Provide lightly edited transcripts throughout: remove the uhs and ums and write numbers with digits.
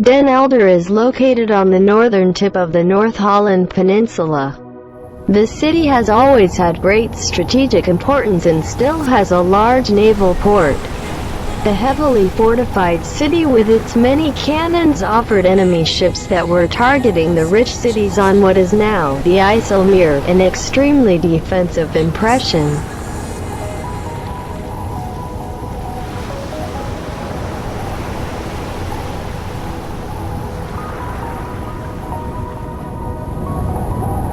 Den Helder is located on the northern tip of the North Holland Peninsula. The city has always had great strategic importance and still has a large naval port. The heavily fortified city with its many cannons offered enemy ships that were targeting the rich cities on what is now the IJsselmeer an extremely defensive impression.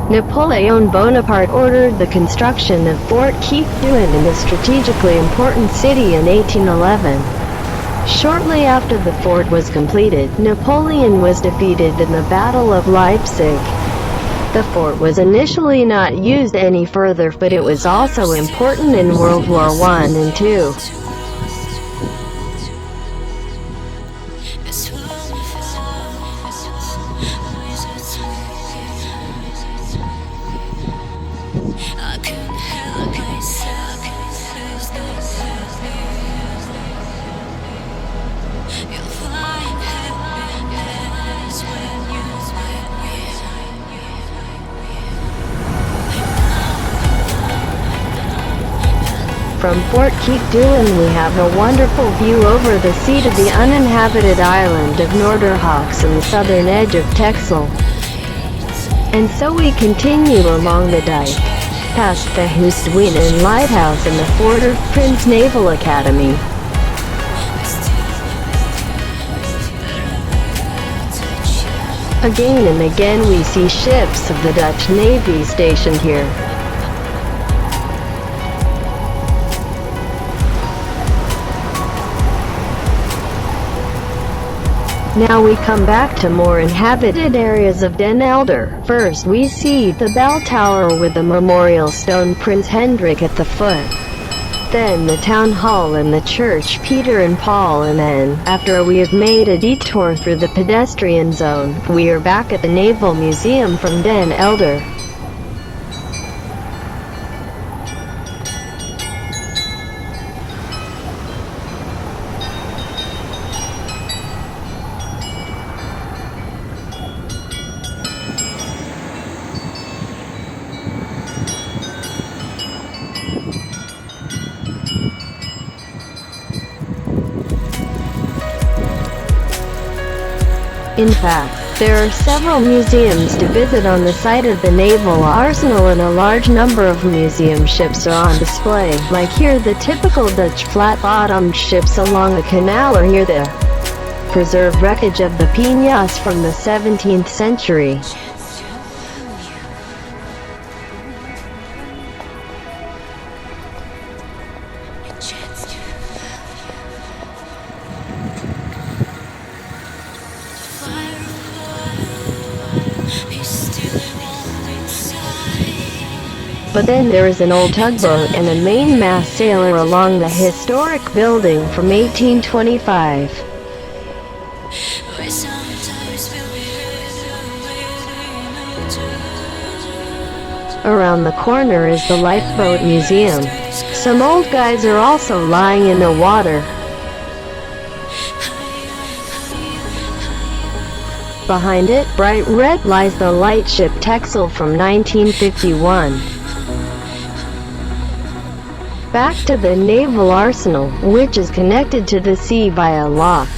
Napoleon Bonaparte ordered the construction of Fort Keepduin in the strategically important city in 1811. Shortly after the fort was completed, Napoleon was defeated in the Battle of Leipzig. The fort was initially not used any further, but it was also important in World War I and II. From Fort Keepduin we have a wonderful view over the sea to the uninhabited island of Noorderhoeks on the southern edge of Texel. And so we continue along the dike, past the Hoestduinen Lighthouse and the Fort of Prince Naval Academy. Again and again we see ships of the Dutch Navy stationed here. Now we come back to more inhabited areas of Den Helder. First we see the bell tower with the memorial stone Prince Hendrik at the foot. Then the town hall and the church Peter and Paul, and then, after we have made a detour through the pedestrian zone, we are back at the Naval Museum from Den Helder. In fact, there are several museums to visit on the site of the naval arsenal, and a large number of museum ships are on display, like here the typical Dutch flat-bottomed ships along the canal, or here the preserved wreckage of the Pinjas from the 17th century. But then there is an old tugboat and a mainmast sailor along the historic building from 1825. Around the corner is the Lifeboat Museum. Some old guys are also lying in the water. Behind it, bright red, lies the lightship Texel from 1951. Back to the naval arsenal, which is connected to the sea by a lock.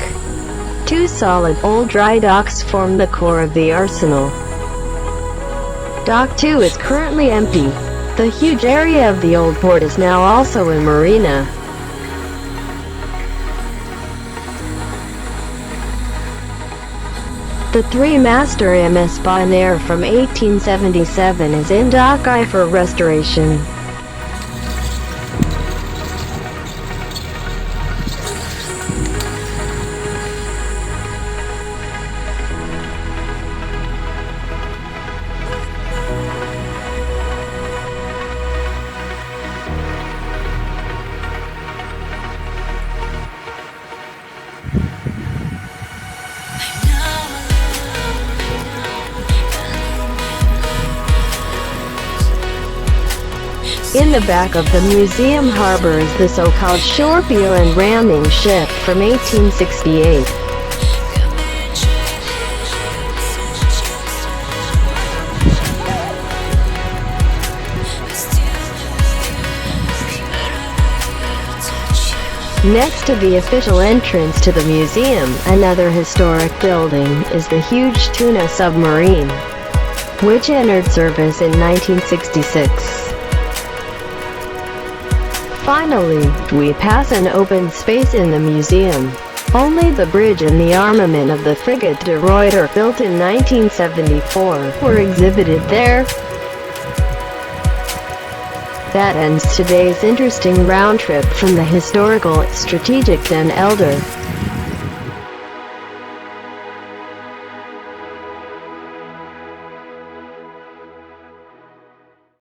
Two solid, old dry docks form the core of the arsenal. Dock 2 is currently empty. The huge area of the old port is now also a marina. The three-master MS Bonaire from 1877 is in Dock I for restoration. In the back of the museum harbor is the so-called Schorpio and ramming ship from 1868. Next to the official entrance to the museum, another historic building, is the huge tuna submarine, which entered service in 1966. Finally, we pass an open space in the museum. Only the bridge and the armament of the frigate de Ruyter, built in 1974, were exhibited there. That ends today's interesting round trip from the historical, strategic Den Helder.